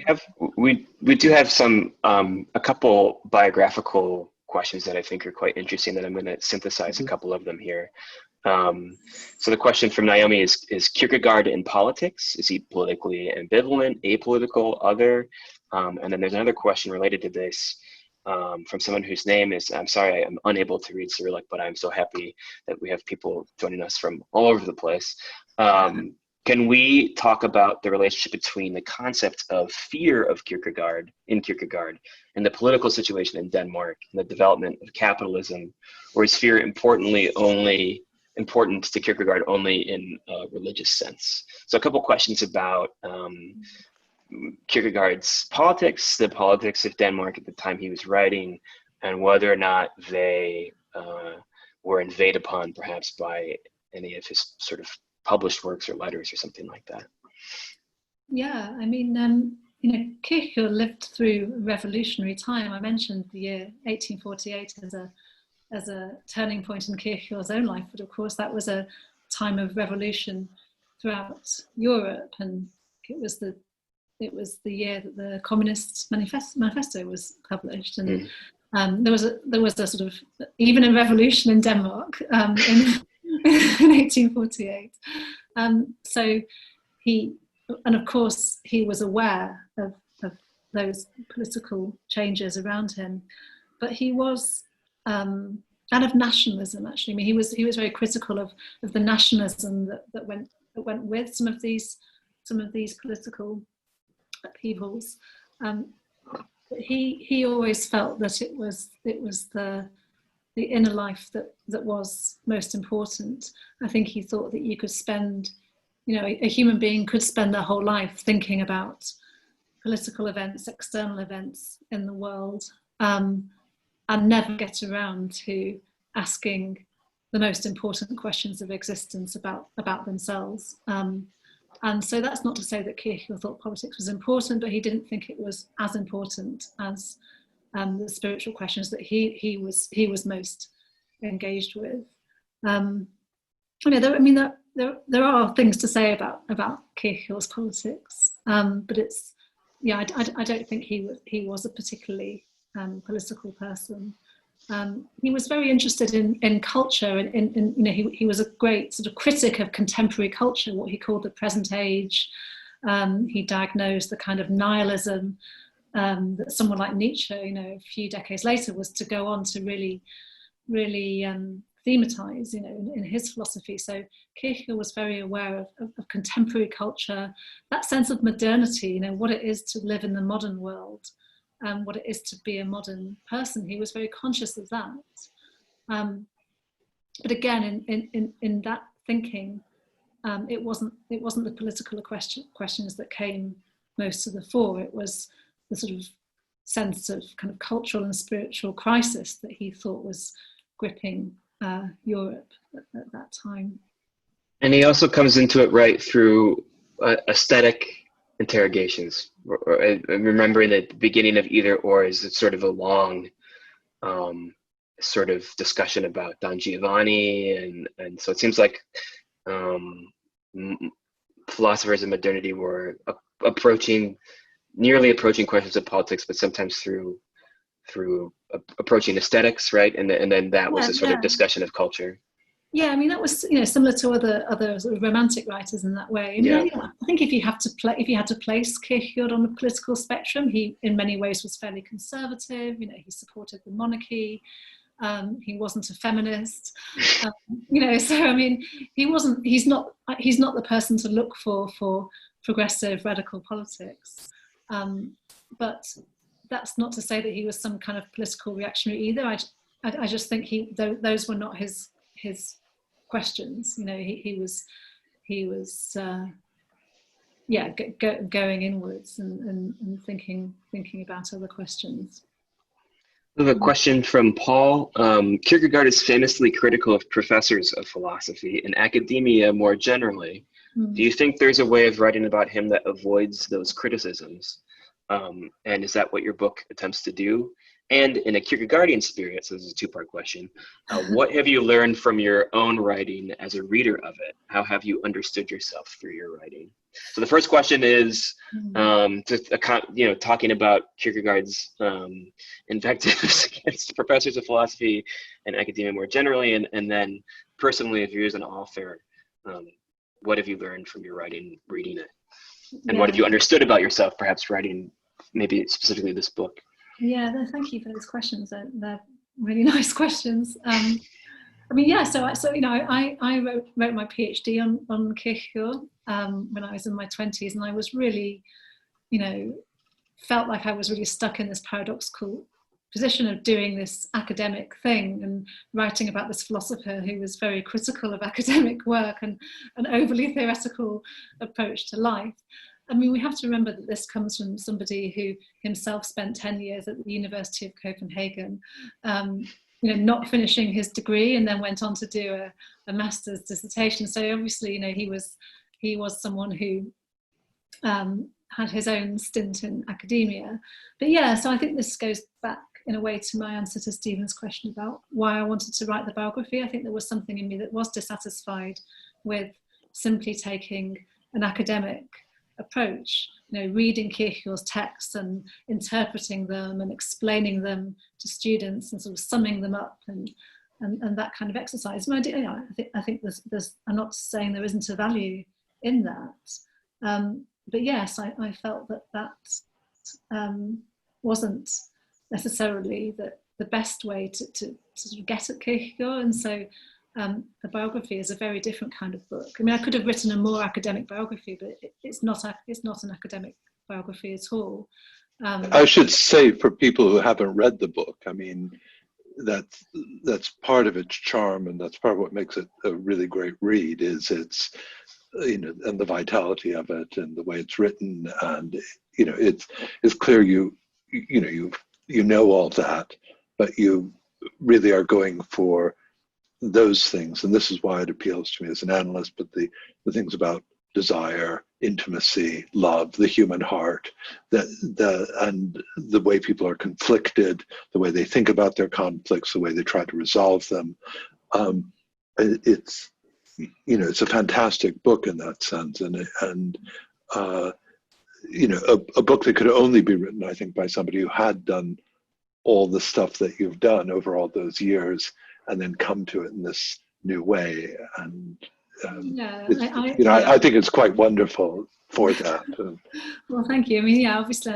we do have some a couple biographical questions that I think are quite interesting, that I'm going to synthesize a couple of them here. So the question from Naomi is Kierkegaard in politics? Is he politically ambivalent, apolitical, other? And then there's another question related to this from someone whose name is, I'm sorry, I'm unable to read Cyrillic, but I'm so happy that we have people joining us from all over the place. Can we talk about the relationship between the concept of fear of Kierkegaard and the political situation in Denmark and the development of capitalism, or is fear important to Kierkegaard only in a religious sense? So a couple questions about Kierkegaard's politics, the politics of Denmark at the time he was writing, and whether or not they were invaded upon perhaps by any of his sort of published works or letters or something like that. Yeah, I mean, you know, Kierkegaard lived through revolutionary time. I mentioned the year 1848 as a turning point in Kierkegaard's own life, but of course that was a time of revolution throughout Europe, and it was the year that the Communist Manifesto was published, and there was a sort of, even a revolution in Denmark in 1848. So of course he was aware of those political changes around him, but he was and of nationalism, actually. I mean, he was very critical of the nationalism that went with some of these political upheavals. But he always felt that it was the inner life that was most important. I think he thought that you could spend, you know, a human being could spend their whole life thinking about political events, external events in the world, and never get around to asking the most important questions of existence about themselves. And so that's not to say that Kierkegaard thought politics was important, but he didn't think it was as important as the spiritual questions that he was most engaged with. There are things to say about Kierkegaard's politics, but it's I don't think he was a particularly political person. He was very interested in culture, and he was a great sort of critic of contemporary culture, what he called the present age. He diagnosed the kind of nihilism that someone like Nietzsche, a few decades later, was to go on to really thematize, in his philosophy. So Kierkegaard was very aware of contemporary culture, that sense of modernity, what it is to live in the modern world, what it is to be a modern person. He was very conscious of that. But again, in that thinking, it wasn't the political questions that came most to the fore. It was the sort of sense of kind of cultural and spiritual crisis that he thought was gripping Europe at that time. And he also comes into it right through aesthetic interrogations. Remembering that the beginning of Either Or is sort of a long sort of discussion about Don Giovanni, and so it seems like philosophers of modernity were nearly approaching questions of politics, but sometimes through approaching aesthetics, right? And then that was a sort of discussion of culture. Yeah, I mean, that was similar to other sort of romantic writers in that way. I think if you had to place Kierkegaard on the political spectrum, he in many ways was fairly conservative. He supported the monarchy. He wasn't a feminist. So I mean, he's not the person to look for progressive radical politics. But that's not to say that he was some kind of political reactionary either. I just think those were not his questions. He was going inwards and thinking about other questions. We have a question from Paul. Kierkegaard is famously critical of professors of philosophy and academia more generally. Do you think there's a way of writing about him that avoids those criticisms? And is that what your book attempts to do? And in a Kierkegaardian spirit, so this is a two-part question, what have you learned from your own writing as a reader of it? How have you understood yourself through your writing? So the first question is talking about Kierkegaard's invectives against professors of philosophy and academia more generally, and then personally, if you're as an author, what have you learned from your writing, reading it? And what have you understood about yourself, perhaps writing maybe specifically this book? Yeah, thank you for those questions. They're really nice questions. I wrote my PhD on Kierkegaard when I was in my 20s, and I was really, felt like I was really stuck in this paradoxical position of doing this academic thing and writing about this philosopher who was very critical of academic work and an overly theoretical approach to life. I mean, we have to remember that this comes from somebody who himself spent 10 years at the University of Copenhagen, not finishing his degree, and then went on to do a master's dissertation. So obviously, he was someone who had his own stint in academia. But yeah, so I think this goes back in a way to my answer to Stephen's question about why I wanted to write the biography. I think there was something in me that was dissatisfied with simply taking an academic approach, reading Kierkegaard's texts and interpreting them and explaining them to students and sort of summing them up and that kind of exercise. And I think there's I'm not saying there isn't a value in that, but yes, I felt that wasn't necessarily the best way to sort of get at Kierkegaard, and so the biography is a very different kind of book. I mean, I could have written a more academic biography, but it's not an academic biography at all. I should say, for people who haven't read the book, I mean, that's part of its charm, and that's part of what makes it a really great read. Is its and the vitality of it, and the way it's written, and it's clear you know all that, but you really are going for those things, and this is why it appeals to me as an analyst. But the things about desire, intimacy, love, the human heart, and the way people are conflicted, the way they think about their conflicts, the way they try to resolve them. It's a fantastic book in that sense, and a book that could only be written, I think, by somebody who had done all the stuff that you've done over all those years, and then come to it in this new way. And I think it's quite wonderful for that. Well, thank you. I mean, obviously,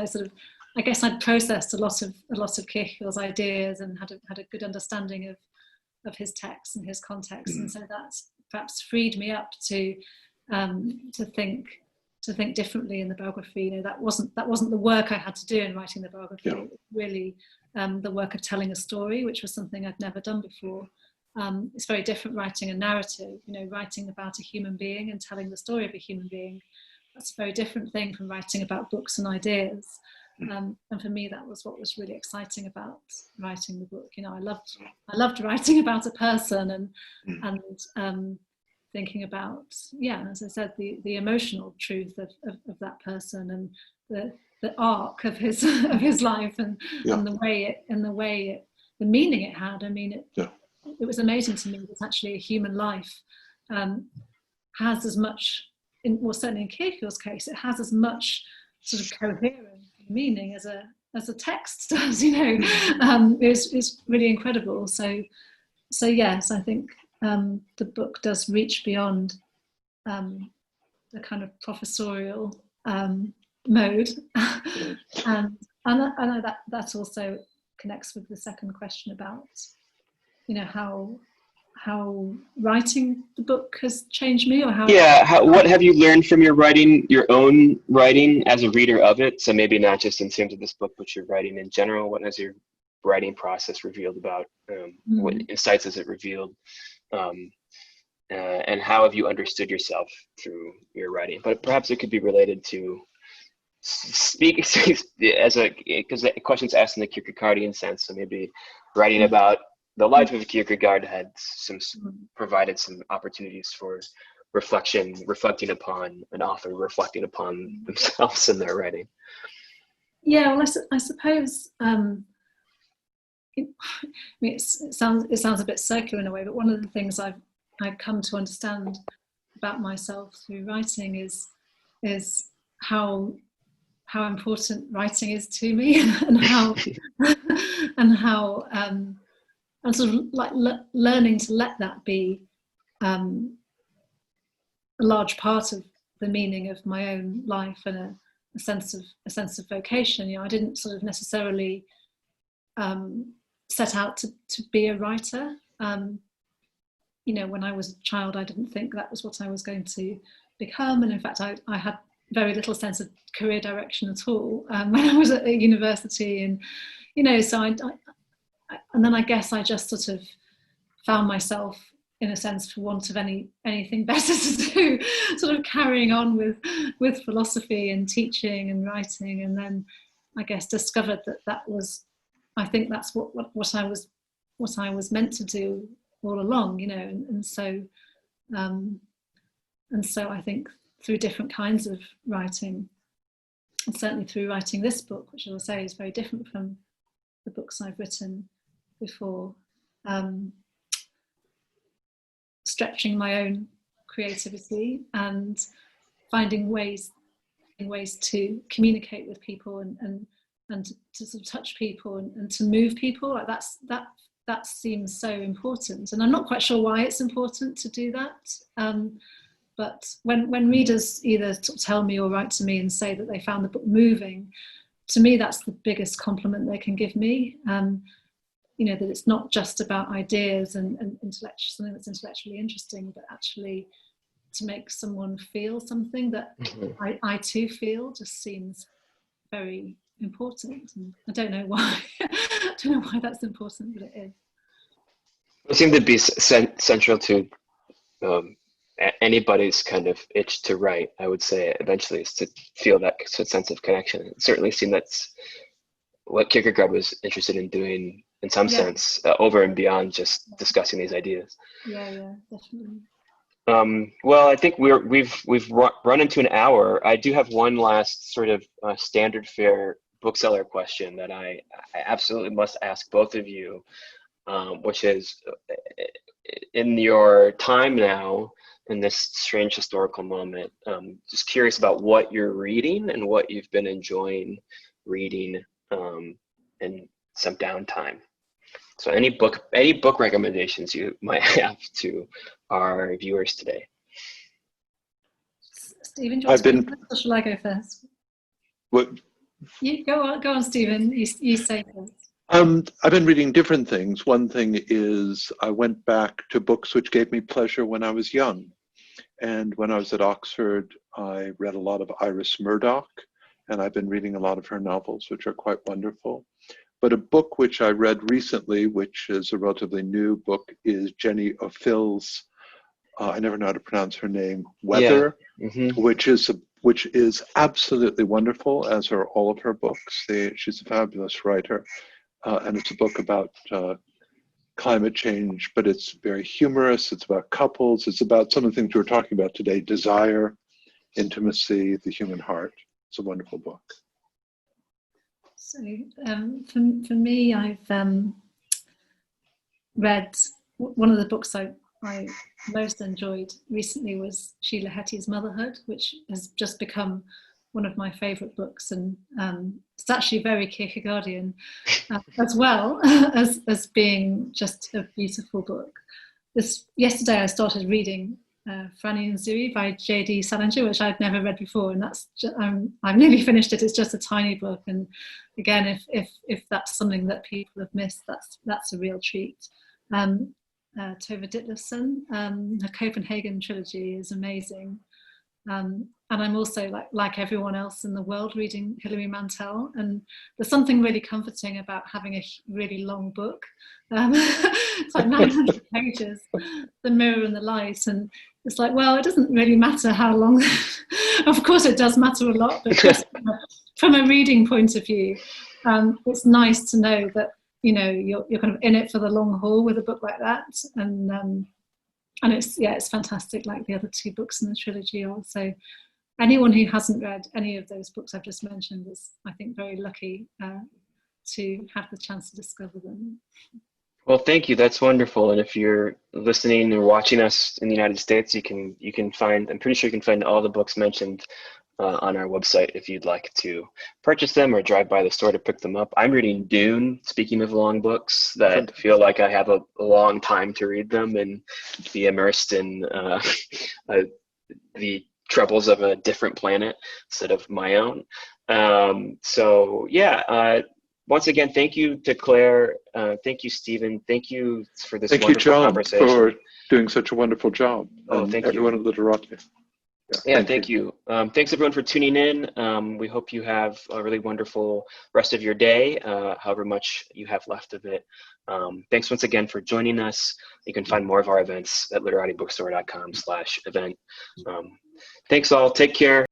I guess I'd processed a lot of Kierkegaard's ideas and had a good understanding of his text and his context, and so that's perhaps freed me up to think differently in the biography. That wasn't the work I had to do in writing the biography. Yeah. It was really the work of telling a story, which was something I'd never done before. It's very different writing a narrative, writing about a human being and telling the story of a human being. That's a very different thing from writing about books and ideas. And for me, that was what was really exciting about writing the book. I loved writing about a person and thinking about, as I said, the emotional truth of that person and the arc of his life and the meaning it had. I mean, it was amazing to me that actually a human life has as much, certainly in Kierkegaard's case, it has as much sort of coherence and meaning as a text does. It's really incredible. So yes, I think the book does reach beyond the kind of professorial mode, and that also connects with the second question about how writing the book has changed me, or what have you learned from your own writing as a reader of it? So maybe not just in terms of this book, but your writing in general. What has your writing process revealed about what insights has it revealed, and how have you understood yourself through your writing? But perhaps it could be related to because the question's asked in the Kierkegaardian sense, so maybe writing about the life of Kierkegaard had provided some opportunities for reflecting upon an author, reflecting upon themselves in their writing. Yeah, well, I suppose it sounds a bit circular in a way, but one of the things I've come to understand about myself through writing is how important writing is to me, and how and sort of like learning to let that be a large part of the meaning of my own life and a sense of vocation. I didn't sort of necessarily set out to be a writer. When I was a child, I didn't think that was what I was going to become, and in fact, I had very little sense of career direction at all when I was at university, and so and then I guess I just sort of found myself, in a sense, for want of anything better to do, sort of carrying on with philosophy and teaching and writing, and then I guess discovered that was, I think that's what I was meant to do all along, and so I think through different kinds of writing, and certainly through writing this book, which I will say is very different from the books I've written before, stretching my own creativity and finding ways to communicate with people and to sort of touch people and to move people, like that seems so important, and I'm not quite sure why it's important to do that, but when readers either tell me or write to me and say that they found the book moving, to me that's the biggest compliment they can give me. That it's not just about ideas and something that's intellectually interesting, but actually to make someone feel something that I too feel just seems very important. And I don't know why. I don't know why that's important, but it is. It seemed to be central to anybody's kind of itch to write, I would say, eventually, is to feel that sense of connection. It certainly seemed that's what Kierkegaard was interested in doing, in some sense, over and beyond just discussing these ideas. Yeah, definitely. Well, I think we've run into an hour. I do have one last sort of standard fare bookseller question that I absolutely must ask both of you, which is, in your time now in this strange historical moment, just curious about what you're reading and what you've been enjoying reading in some downtime. So any book recommendations you might have to our viewers today? Stephen, do you want to go first, or shall I go first? What? You go on, Stephen. You say first. I've been reading different things. One thing is I went back to books which gave me pleasure when I was young. And when I was at Oxford, I read a lot of Iris Murdoch, and I've been reading a lot of her novels, which are quite wonderful. But a book which I read recently, which is a relatively new book, is Jenny O'Fill's, I never know how to pronounce her name, Weather, yeah. Mm-hmm. which is absolutely wonderful, as are all of her books. She's a fabulous writer, and it's a book about climate change, but it's very humorous. It's about couples. It's about some of the things we were talking about today: desire, intimacy, the human heart. It's a wonderful book. So for me, I've read one of the books I most enjoyed recently was Sheila Hetty's Motherhood, which has just become one of my favourite books, and it's actually very Kierkegaardian as well as being just a beautiful book. Yesterday I started reading Franny and Zooey by J.D. Salinger, which I'd never read before, and that's I've nearly finished it. It's just a tiny book, and again, if that's something that people have missed, that's a real treat. Tove Ditlevsen, her Copenhagen trilogy is amazing, and I'm also like everyone else in the world reading Hilary Mantel, and there's something really comforting about having a really long book. It's like 900 pages, The Mirror and the Light, and it's like, well, it doesn't really matter how long. Of course it does matter a lot, but just from a reading point of view, it's nice to know that you're kind of in it for the long haul with a book like that, and it's fantastic, like the other two books in the trilogy are. So anyone who hasn't read any of those books I've just mentioned is, I think, very lucky to have the chance to discover them. Well, thank you. That's wonderful. And if you're listening or watching us in the United States, you can find, I'm pretty sure you can find all the books mentioned on our website if you'd like to purchase them or drive by the store to pick them up. I'm reading Dune, speaking of long books that feel like I have a long time to read them and be immersed in the troubles of a different planet instead of my own. Once again, thank you to Claire. Thank you, Stephen. Thank you for this wonderful conversation. Thank you, John, for doing such a wonderful job. Oh, thank you. Everyone at Literati. Yeah, thank you. Thanks everyone for tuning in. We hope you have a really wonderful rest of your day, however much you have left of it. Thanks once again for joining us. You can find more of our events at literatibookstore.com/event. Thanks all. Take care.